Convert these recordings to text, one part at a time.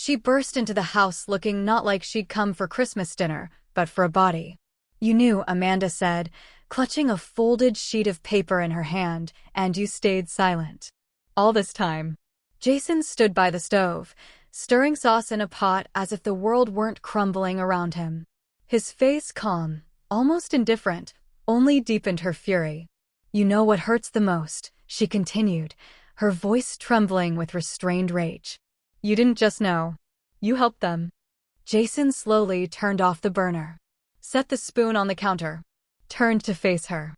She burst into the house looking not like she'd come for Christmas dinner, but for a body. "You knew," Amanda said, clutching a folded sheet of paper in her hand, "and you stayed silent all this time." Jason stood by the stove, stirring sauce in a pot as if the world weren't crumbling around him. His face calm, almost indifferent, only deepened her fury. "You know what hurts the most," she continued, her voice trembling with restrained rage. "You didn't just know. You helped them." Jason slowly turned off the burner, set the spoon on the counter, turned to face her.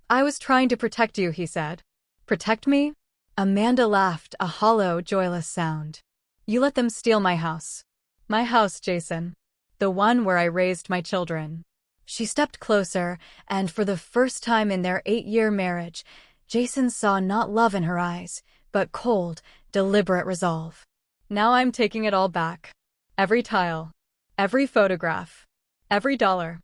"I was trying to protect you," he said. "Protect me?" Amanda laughed, a hollow, joyless sound. "You let them steal my house." "My house, Jason. The one where I raised my children." She stepped closer, and for the first time in their 8-year marriage, Jason saw not love in her eyes, but cold, deliberate resolve. "Now I'm taking it all back. Every tile, every photograph, every dollar."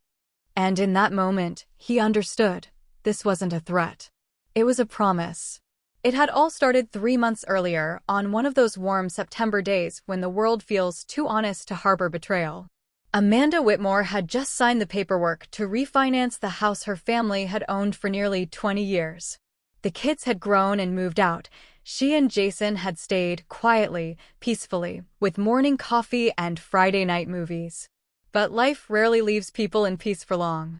And in that moment, he understood. This wasn't a threat. It was a promise. It had all started 3 months earlier, on one of those warm September days when the world feels too honest to harbor betrayal. Amanda Whitmore had just signed the paperwork to refinance the house her family had owned for nearly 20 years. The kids had grown and moved out. She and Jason had stayed quietly, peacefully, with morning coffee and Friday night movies. But life rarely leaves people in peace for long.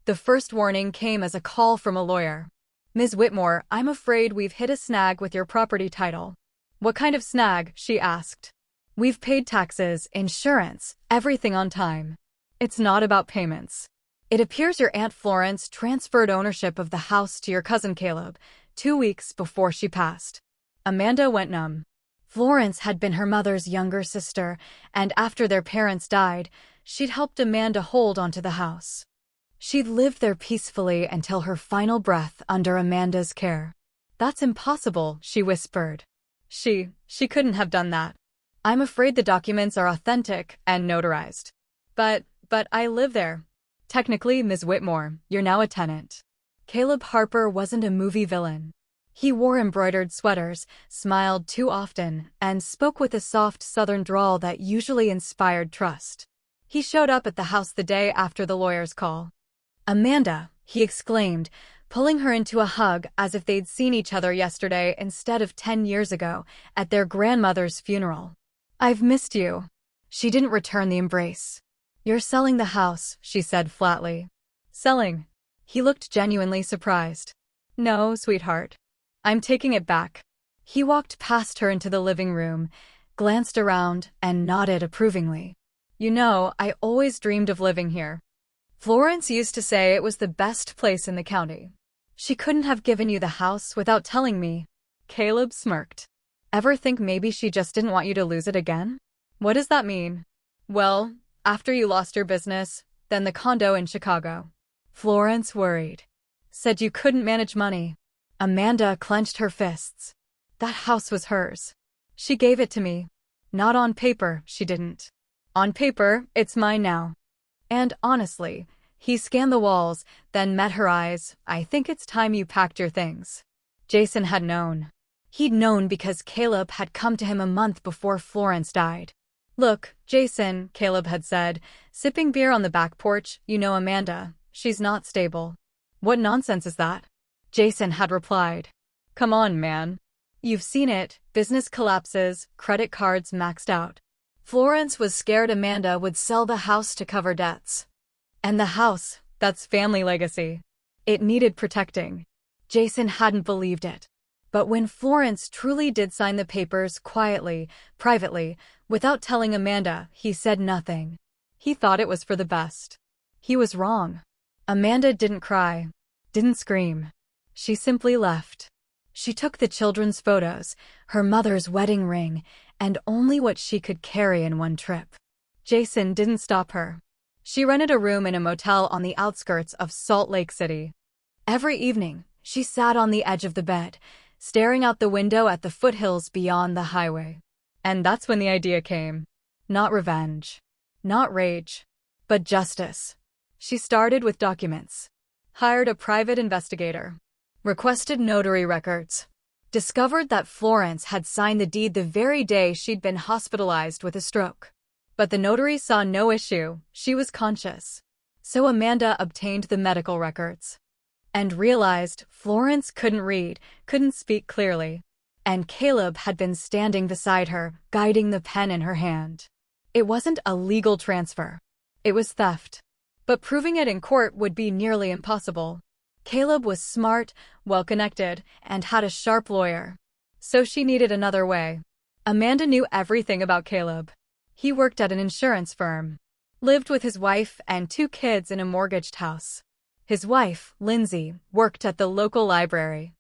The first warning came as a call from a lawyer. "Ms. Whitmore, I'm afraid we've hit a snag with your property title." "What kind of snag?" she asked. "We've paid taxes, insurance, everything on time. It's not about payments. It appears your Aunt Florence transferred ownership of the house to your cousin Caleb 2 weeks before she passed." Amanda went numb. Florence had been her mother's younger sister, and after their parents died, she'd helped Amanda hold onto the house. She'd lived there peacefully until her final breath under Amanda's care. "That's impossible," she whispered. She couldn't have done that. "I'm afraid the documents are authentic and notarized." But I live there." "Technically, Ms. Whitmore, you're now a tenant." Caleb Harper wasn't a movie villain. He wore embroidered sweaters, smiled too often, and spoke with a soft southern drawl that usually inspired trust. He showed up at the house the day after the lawyer's call. "Amanda," he exclaimed, pulling her into a hug as if they'd seen each other yesterday instead of 10 years ago, at their grandmother's funeral. "I've missed you." She didn't return the embrace. "You're selling the house," she said flatly. "Selling?" He looked genuinely surprised. "No, sweetheart. I'm taking it back." He walked past her into the living room, glanced around, and nodded approvingly. "You know, I always dreamed of living here. Florence used to say it was the best place in the county. She couldn't have given you the house without telling me." Caleb smirked. "Ever think maybe she just didn't want you to lose it again?" "What does that mean?" "Well, after you lost your business, then the condo in Chicago." Florence worried. "Said you couldn't manage money." Amanda clenched her fists. "That house was hers. She gave it to me." "Not on paper, she didn't." "On paper, it's mine now." And honestly, he scanned the walls, then met her eyes. "I think it's time you packed your things." Jason had known. He'd known because Caleb had come to him a month before Florence died. "Look, Jason," Caleb had said, sipping beer on the back porch, "you know Amanda. She's not stable." "What nonsense is that?" Jason had replied. "Come on, man. You've seen it, business collapses, credit cards maxed out." Florence was scared Amanda would sell the house to cover debts. And the house, that's family legacy. It needed protecting. Jason hadn't believed it. But when Florence truly did sign the papers quietly, privately, without telling Amanda, he said nothing. He thought it was for the best. He was wrong. Amanda didn't cry, didn't scream. She simply left. She took the children's photos, her mother's wedding ring, and only what she could carry in one trip. Jason didn't stop her. She rented a room in a motel on the outskirts of Salt Lake City. Every evening, she sat on the edge of the bed, staring out the window at the foothills beyond the highway. And that's when the idea came. Not revenge, not rage, but justice. She started with documents. Hired a private investigator. Requested notary records. discovered that Florence had signed the deed the very day she'd been hospitalized with a stroke. But the notary saw no issue, she was conscious. So Amanda obtained the medical records and realized Florence couldn't read, couldn't speak clearly. And Caleb had been standing beside her, guiding the pen in her hand. It wasn't a legal transfer. It was theft. But proving it in court would be nearly impossible. Caleb was smart, well-connected, and had a sharp lawyer. So she needed another way. Amanda knew everything about Caleb. He worked at an insurance firm, lived with his wife and 2 kids in a mortgaged house. His wife, Lindsay, worked at the local library.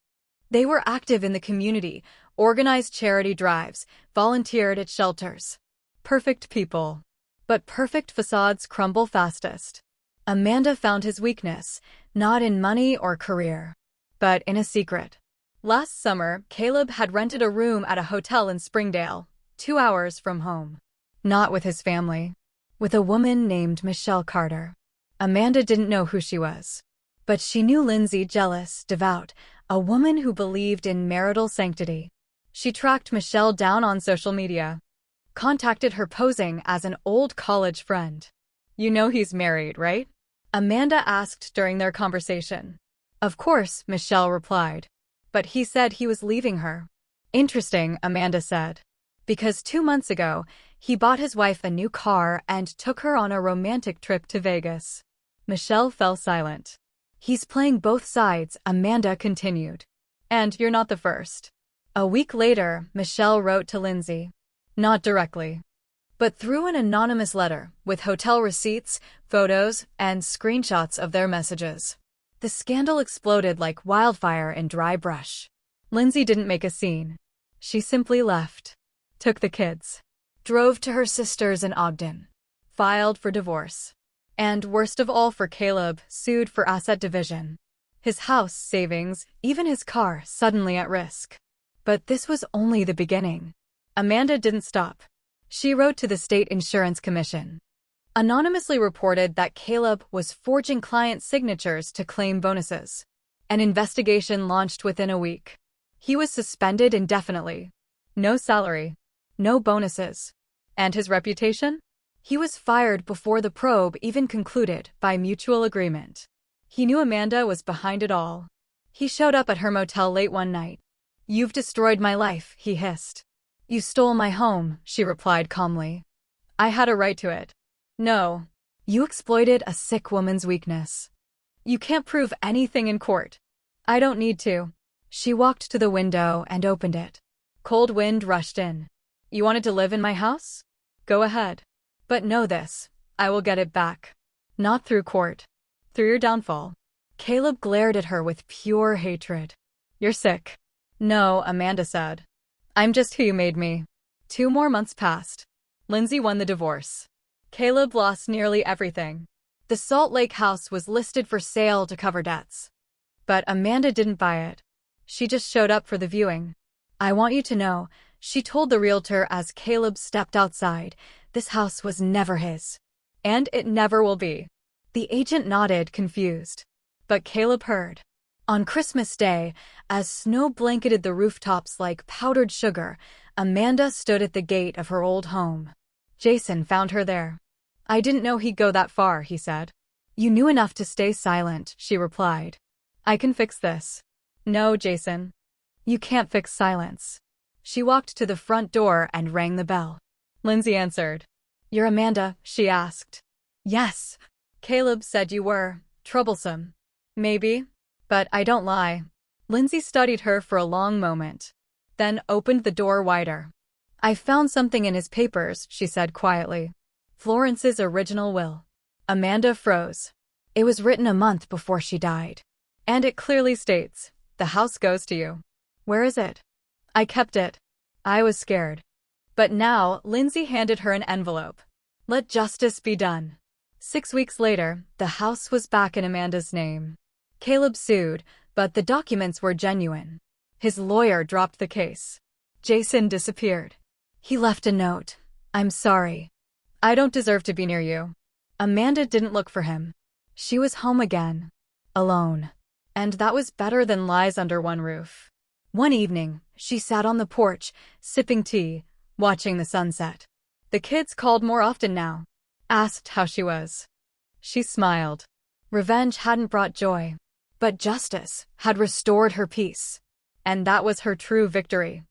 They were active in the community, organized charity drives, volunteered at shelters. Perfect people. But perfect facades crumble fastest. Amanda found his weakness, not in money or career, but in a secret. Last summer, Caleb had rented a room at a hotel in Springdale, 2 hours from home. Not with his family. With a woman named Michelle Carter. Amanda didn't know who she was. But she knew Lindsay, jealous, devout, a woman who believed in marital sanctity. She tracked Michelle down on social media. Contacted her posing as an old college friend. "You know he's married, right?" Amanda asked during their conversation. "Of course," Michelle replied. "But he said he was leaving her." "Interesting," Amanda said. "Because 2 months ago, he bought his wife a new car and took her on a romantic trip to Vegas." Michelle fell silent. "He's playing both sides," Amanda continued. "And you're not the first." A week later, Michelle wrote to Lindsay. Not directly, but through an anonymous letter with hotel receipts, photos, and screenshots of their messages. The scandal exploded like wildfire in dry brush. Lindsay didn't make a scene. She simply left, took the kids, drove to her sister's in Ogden, filed for divorce. And worst of all for Caleb, sued for asset division. His house, savings, even his car, suddenly at risk. But this was only the beginning. Amanda didn't stop. She wrote to the State Insurance Commission. Anonymously reported that Caleb was forging client signatures to claim bonuses. An investigation launched within a week. He was suspended indefinitely. No salary. No bonuses. And his reputation? He was fired before the probe even concluded by mutual agreement. He knew Amanda was behind it all. He showed up at her motel late one night. "You've destroyed my life," he hissed. "You stole my home," she replied calmly. "I had a right to it." "No. You exploited a sick woman's weakness. You can't prove anything in court." "I don't need to." She walked to the window and opened it. Cold wind rushed in. "You wanted to live in my house? Go ahead. But know this, I will get it back. Not through court. Through your downfall." Caleb glared at her with pure hatred. "You're sick." "No," Amanda said. "I'm just who you made me." 2 more months passed. Lindsay won the divorce. Caleb lost nearly everything. The Salt Lake house was listed for sale to cover debts. But Amanda didn't buy it. She just showed up for the viewing. "I want you to know," she told the realtor as Caleb stepped outside, "this house was never his. And it never will be." The agent nodded, confused. But Caleb heard. On Christmas Day, as snow blanketed the rooftops like powdered sugar, Amanda stood at the gate of her old home. Jason found her there. "I didn't know he'd go that far," he said. "You knew enough to stay silent," she replied. "I can fix this." "No, Jason. You can't fix silence." She walked to the front door and rang the bell. Lindsay answered. "You're Amanda?" she asked. "Yes." "Caleb said you were troublesome." "Maybe. But I don't lie." Lindsay studied her for a long moment, then opened the door wider. "I found something in his papers," she said quietly. "Florence's original will." Amanda froze. It was written a month before she died. And it clearly states, "The house goes to you." "Where is it?" "I kept it. I was scared." But now, Lindsay handed her an envelope. Let justice be done. 6 weeks later, the house was back in Amanda's name. Caleb sued, but the documents were genuine. His lawyer dropped the case. Jason disappeared. He left a note. "I'm sorry. I don't deserve to be near you." Amanda didn't look for him. She was home again. Alone. And that was better than lies under one roof. One evening, she sat on the porch, sipping tea, watching the sunset. The kids called more often now, asked how she was. She smiled. Revenge hadn't brought joy, but justice had restored her peace. And that was her true victory.